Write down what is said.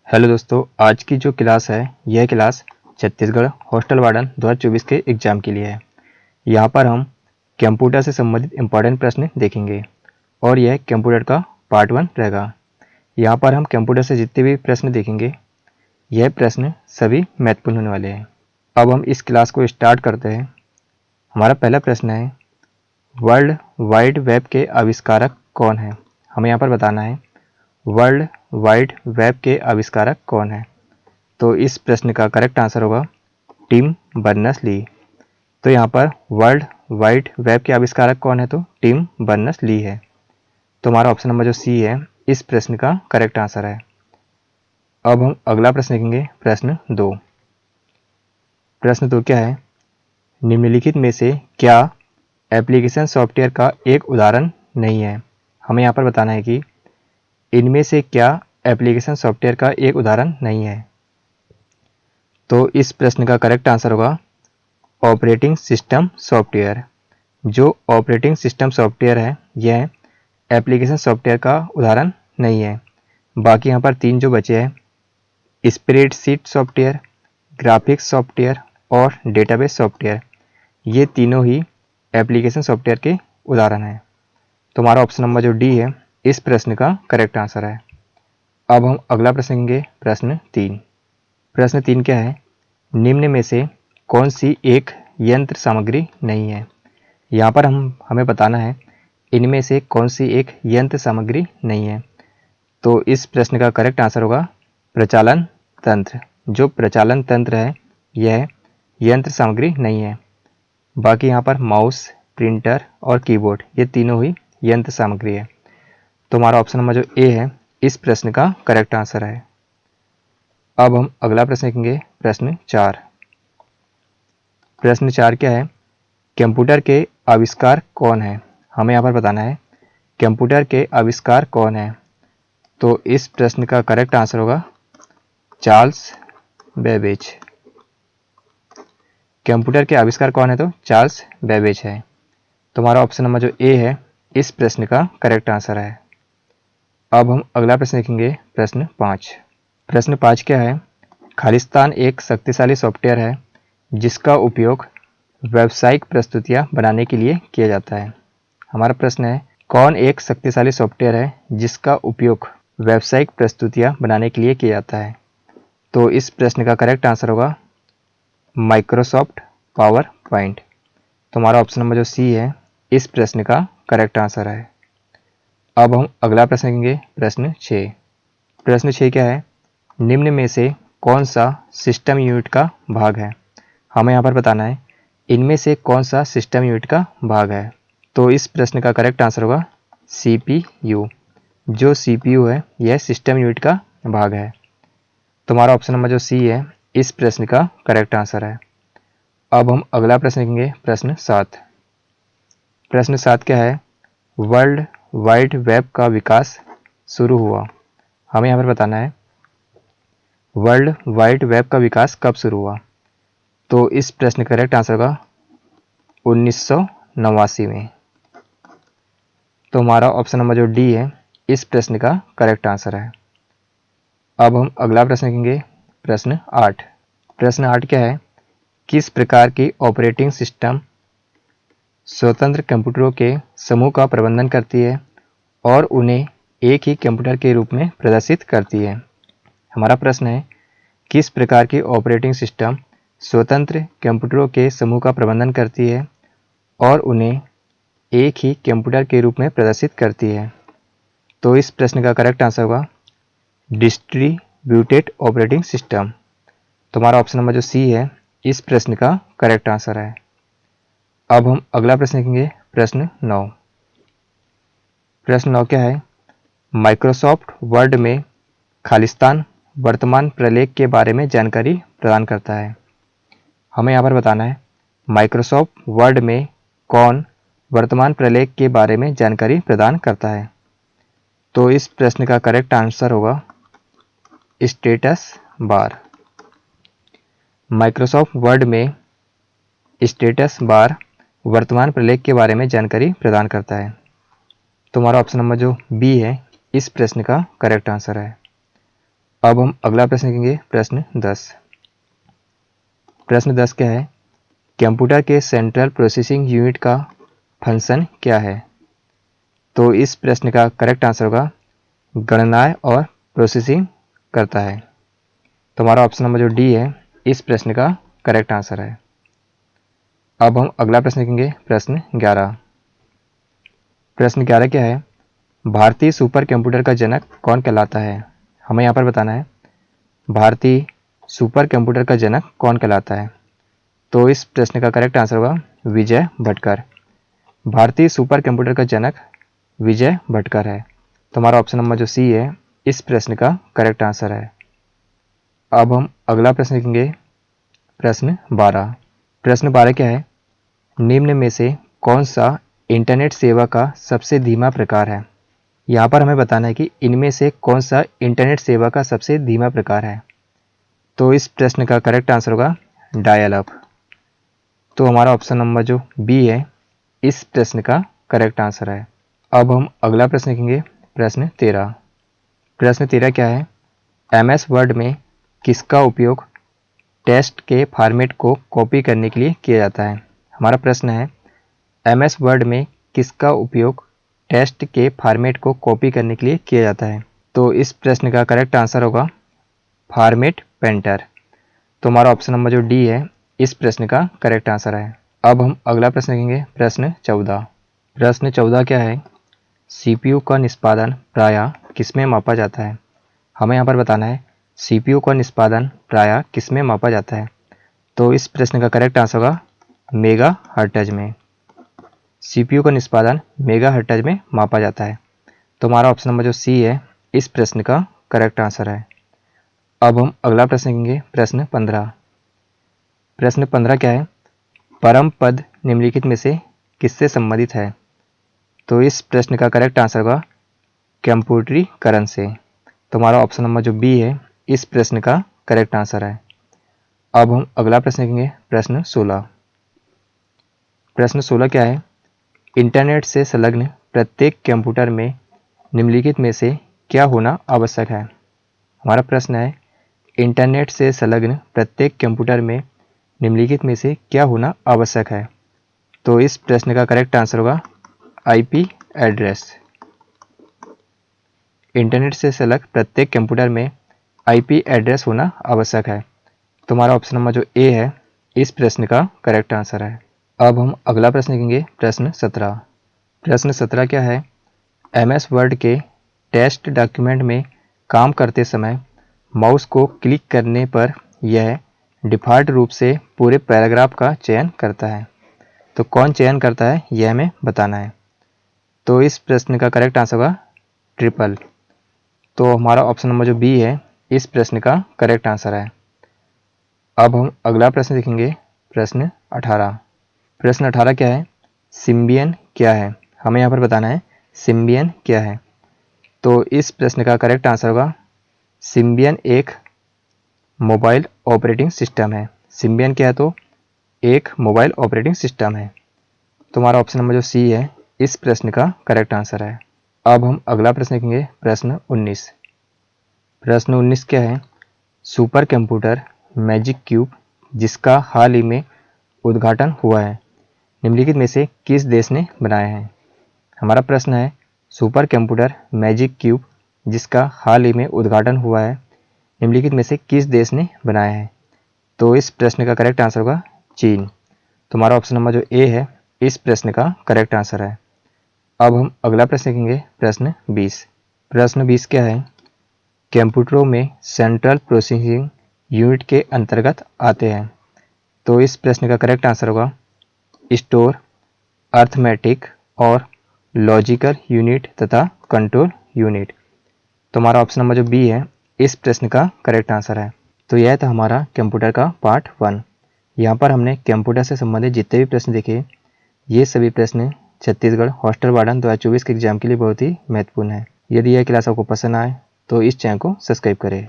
Hello दोस्तों, आज की जो क्लास है यह क्लास छत्तीसगढ़ हॉस्टल वार्डन 2024 के एग्ज़ाम के लिए है। यहाँ पर हम कंप्यूटर से संबंधित इम्पॉर्टेंट प्रश्न देखेंगे और यह कंप्यूटर का पार्ट 1 रहेगा। यहाँ पर हम कंप्यूटर से जितने भी प्रश्न देखेंगे यह प्रश्न सभी महत्वपूर्ण होने वाले हैं। अब हम इस क्लास को स्टार्ट करते हैं। हमारा पहला प्रश्न है, वर्ल्ड वाइड वेब के आविष्कारक कौन है? हमें यहाँ पर बताना है वर्ल्ड वाइड वेब के आविष्कारक कौन है। तो इस प्रश्न का करेक्ट आंसर होगा टिम बर्नर्स-ली। तो यहाँ पर वर्ल्ड वाइड वेब के आविष्कारक कौन है? तो टिम बर्नर्स-ली है। तो हमारा ऑप्शन नंबर जो सी है इस प्रश्न का करेक्ट आंसर है। अब हम अगला प्रश्न देखेंगे, प्रश्न 2। प्रश्न 2 क्या है? निम्नलिखित में से क्या एप्लीकेशन सॉफ्टवेयर का एक उदाहरण नहीं है? हमें यहाँ पर बताना है कि इनमें से क्या एप्लीकेशन सॉफ्टवेयर का एक उदाहरण नहीं है। तो इस प्रश्न का करेक्ट आंसर होगा ऑपरेटिंग सिस्टम सॉफ्टवेयर। जो ऑपरेटिंग सिस्टम सॉफ्टवेयर है यह एप्लीकेशन सॉफ्टवेयर का उदाहरण नहीं है। बाकी यहाँ पर 3 जो बचे हैं, स्प्रेडशीट सॉफ्टवेयर, ग्राफिक्स सॉफ्टवेयर और डेटाबेस सॉफ्टवेयर, ये तीनों ही एप्लीकेशन सॉफ्टवेयर के उदाहरण हैं। तो हमारा ऑप्शन नंबर जो डी है इस प्रश्न का करेक्ट आंसर है। अब हम अगला प्रश्न लेंगे, प्रश्न 3। प्रश्न 3 क्या है? निम्न में से कौन सी एक यंत्र सामग्री नहीं है? यहाँ पर हमें बताना है इनमें से कौन सी एक यंत्र सामग्री नहीं है। तो इस प्रश्न का करेक्ट आंसर होगा प्रचालन तंत्र। जो प्रचालन तंत्र है यह यंत्र सामग्री नहीं है। बाकी यहाँ पर माउस, प्रिंटर और कीबोर्ड, ये तीनों ही यंत्र सामग्री है। तो हमारा ऑप्शन नंबर जो ए है इस प्रश्न का करेक्ट आंसर है। अब हम अगला प्रश्न देखेंगे, प्रश्न 4। प्रश्न 4 क्या है? कंप्यूटर के आविष्कार कौन है? हमें यहाँ पर बताना है कंप्यूटर के आविष्कार कौन है। तो इस प्रश्न का करेक्ट आंसर होगा चार्ल्स बेबेज। कंप्यूटर के आविष्कार कौन है? तो चार्ल्स बेबेज है। तो हमारा ऑप्शन नंबर जो ए है इस प्रश्न का करेक्ट आंसर है। अब हम अगला प्रश्न देखेंगे, प्रश्न 5। प्रश्न 5 क्या है? खालिस्तान एक शक्तिशाली सॉफ्टवेयर है जिसका उपयोग व्यावसायिक प्रस्तुतियां बनाने के लिए किया जाता है। हमारा प्रश्न है कौन एक शक्तिशाली सॉफ्टवेयर है जिसका उपयोग व्यावसायिक प्रस्तुतियां बनाने के लिए किया जाता है। तो इस प्रश्न का करेक्ट आंसर होगा माइक्रोसॉफ्ट पावर पॉइंट। तो हमारा ऑप्शन नंबर जो सी है इस प्रश्न का करेक्ट आंसर है। अब हम अगला प्रश्न देखेंगे, प्रश्न 6। प्रश्न 6 क्या है? निम्न में से कौन सा सिस्टम यूनिट का भाग है? हमें यहाँ पर बताना है इनमें से कौन सा सिस्टम यूनिट का भाग है। तो इस प्रश्न का करेक्ट आंसर होगा CPU। जो CPU है यह सिस्टम यूनिट का भाग है। तो हमारा ऑप्शन नंबर जो सी है इस प्रश्न का करेक्ट आंसर है। अब हम अगला प्रश्न देखेंगे, प्रश्न 7। प्रश्न 7 क्या है? वर्ल्ड वाइड वेब का विकास शुरू हुआ। हमें यहाँ पर बताना है वर्ल्ड वाइड वेब का विकास कब शुरू हुआ। तो इस प्रश्न का करेक्ट आंसर होगा 1989 में। तो हमारा ऑप्शन नंबर जो डी है इस प्रश्न का करेक्ट आंसर है। अब हम अगला प्रश्न देखेंगे, प्रश्न 8। प्रश्न 8 क्या है? किस प्रकार की ऑपरेटिंग सिस्टम स्वतंत्र कंप्यूटरों के समूह का प्रबंधन करती है और उन्हें एक ही कंप्यूटर के रूप में प्रदर्शित करती है। हमारा प्रश्न है किस प्रकार की ऑपरेटिंग सिस्टम स्वतंत्र कंप्यूटरों के समूह का प्रबंधन करती है और उन्हें एक ही कंप्यूटर के रूप में प्रदर्शित करती है। तो इस प्रश्न का करेक्ट आंसर होगा डिस्ट्रीब्यूटेड ऑपरेटिंग सिस्टम। तो हमारा ऑप्शन नंबर जो सी है इस प्रश्न का करेक्ट आंसर है। अब हम अगला प्रश्न देखेंगे, प्रश्न 9। प्रश्न 9 क्या है? माइक्रोसॉफ्ट वर्ड में खालिस्तान वर्तमान प्रलेख के बारे में जानकारी प्रदान करता है। हमें यहाँ पर बताना है माइक्रोसॉफ्ट वर्ड में कौन वर्तमान प्रलेख के बारे में जानकारी प्रदान करता है। तो इस प्रश्न का करेक्ट आंसर होगा स्टेटस बार। माइक्रोसॉफ्ट वर्ड में स्टेटस बार वर्तमान प्रलेख के बारे में जानकारी प्रदान करता है। तो हमारा ऑप्शन नंबर जो बी है इस प्रश्न का करेक्ट आंसर है। अब हम अगला प्रश्न देखेंगे, प्रश्न 10। प्रश्न 10 क्या है? कंप्यूटर के सेंट्रल प्रोसेसिंग यूनिट का फंक्शन क्या है? तो इस प्रश्न का करेक्ट आंसर होगा गणनाएं और प्रोसेसिंग करता है। तो हमारा ऑप्शन नंबर जो डी है इस प्रश्न का करेक्ट आंसर है। अब हम अगला प्रश्न देखेंगे, प्रश्न 11। प्रश्न 11 क्या है? भारतीय सुपर कंप्यूटर का जनक कौन कहलाता है? हमें यहाँ पर बताना है भारतीय सुपर कंप्यूटर का जनक कौन कहलाता है। तो इस प्रश्न का करेक्ट आंसर होगा विजय भटकर। भारतीय सुपर कंप्यूटर का जनक विजय भटकर है। तो हमारा ऑप्शन नंबर जो सी है इस प्रश्न का करेक्ट आंसर है। अब हम अगला प्रश्न देखेंगे, प्रश्न 12। प्रश्न 12 क्या है? निम्न में से कौन सा इंटरनेट सेवा का सबसे धीमा प्रकार है? यहाँ पर हमें बताना है कि इनमें से कौन सा इंटरनेट सेवा का सबसे धीमा प्रकार है। तो इस प्रश्न का करेक्ट आंसर होगा डायल अप। तो हमारा ऑप्शन नंबर जो बी है इस प्रश्न का करेक्ट आंसर है। अब हम अगला प्रश्न देखेंगे, प्रश्न 13। प्रश्न 13 क्या है? MS वर्ड में किसका उपयोग टेक्स्ट के फॉर्मेट को कॉपी करने के लिए किया जाता है? हमारा प्रश्न है MS वर्ड में किसका उपयोग टेक्स्ट के फॉर्मेट को कॉपी करने के लिए किया जाता है? तो इस प्रश्न का करेक्ट आंसर होगा फॉर्मेट पेंटर। तो हमारा ऑप्शन नंबर जो डी है इस प्रश्न का करेक्ट आंसर है। अब हम अगला प्रश्न देखेंगे, प्रश्न 14। प्रश्न 14 क्या है? CPU का निष्पादन प्रायः किसमें मापा जाता है? हमें यहाँ पर बताना है CPU का निष्पादन प्रायः किसमें मापा जाता है। तो इस प्रश्न का करेक्ट आंसर होगा मेगा हर्ट्ज में। CPU का निष्पादन मेगा हर्ट्ज में मापा जाता है। तो हमारा ऑप्शन नंबर जो सी है इस प्रश्न का करेक्ट आंसर है। अब हम अगला प्रश्न देखेंगे, प्रश्न 15। प्रश्न 15 क्या है? परम पद निम्नलिखित में से किससे संबंधित है? तो इस प्रश्न का करेक्ट आंसर होगा कंप्यूटरीकरण से। तो हमारा ऑप्शन नंबर जो बी है इस प्रश्न का करेक्ट आंसर है। अब हम अगला प्रश्न देखेंगे, प्रश्न 16। प्रश्न 16 क्या है? इंटरनेट से संलग्न प्रत्येक कंप्यूटर में निम्नलिखित में से क्या होना आवश्यक है? हमारा प्रश्न है इंटरनेट से संलग्न प्रत्येक कंप्यूटर में निम्नलिखित में से क्या होना आवश्यक है? तो इस प्रश्न का करेक्ट आंसर होगा IP एड्रेस। इंटरनेट से संलग्न प्रत्येक कंप्यूटर में IP एड्रेस होना आवश्यक है। तो हमारा ऑप्शन नंबर जो ए है इस प्रश्न का करेक्ट आंसर है। अब हम अगला प्रश्न देखेंगे, प्रश्न 17। प्रश्न 17 क्या है? MS वर्ड के टेक्स्ट डॉक्यूमेंट में काम करते समय माउस को क्लिक करने पर यह डिफ़ॉल्ट रूप से पूरे पैराग्राफ का चयन करता है। तो कौन चयन करता है यह हमें बताना है। तो इस प्रश्न का करेक्ट आंसर होगा ट्रिपल। तो हमारा ऑप्शन नंबर जो बी है इस प्रश्न का करेक्ट आंसर है। अब हम अगला प्रश्न देखेंगे, प्रश्न 18। प्रश्न 18 क्या है? सिम्बियन क्या है? हमें यहाँ पर बताना है सिम्बियन क्या है। तो इस प्रश्न का करेक्ट आंसर होगा सिम्बियन एक मोबाइल ऑपरेटिंग सिस्टम है। सिम्बियन क्या है? तो एक मोबाइल ऑपरेटिंग सिस्टम है। तो हमारा ऑप्शन नंबर जो सी है इस प्रश्न का करेक्ट आंसर है। अब हम अगला प्रश्न देखेंगे, प्रश्न 19। प्रश्न 19 क्या है? सुपर कंप्यूटर मैजिक क्यूब जिसका हाल ही में उद्घाटन हुआ है निम्नलिखित में से किस देश ने बनाया है? हमारा प्रश्न है सुपर कंप्यूटर मैजिक क्यूब जिसका हाल ही में उद्घाटन हुआ है निम्नलिखित में से किस देश ने बनाया है? तो इस प्रश्न का करेक्ट आंसर होगा चीन। तो हमारा ऑप्शन नंबर जो ए है इस प्रश्न का करेक्ट आंसर है। अब हम अगला प्रश्न देखेंगे, प्रश्न 20। प्रश्न 20 क्या है? कंप्यूटरों में सेंट्रल प्रोसेसिंग यूनिट के अंतर्गत आते हैं। तो इस प्रश्न का करेक्ट आंसर होगा स्टोर, अर्थमेटिक और लॉजिकल यूनिट तथा कंट्रोल यूनिट। तो हमारा ऑप्शन नंबर जो बी है इस प्रश्न का करेक्ट आंसर है। तो यह था हमारा कंप्यूटर का पार्ट 1। यहाँ पर हमने कंप्यूटर से संबंधित जितने भी प्रश्न देखे ये सभी प्रश्न छत्तीसगढ़ हॉस्टल वार्डन 2024 के एग्जाम के लिए बहुत ही महत्वपूर्ण है। यदि यह क्लास आपको पसंद आए तो इस चैनल को सब्सक्राइब करें।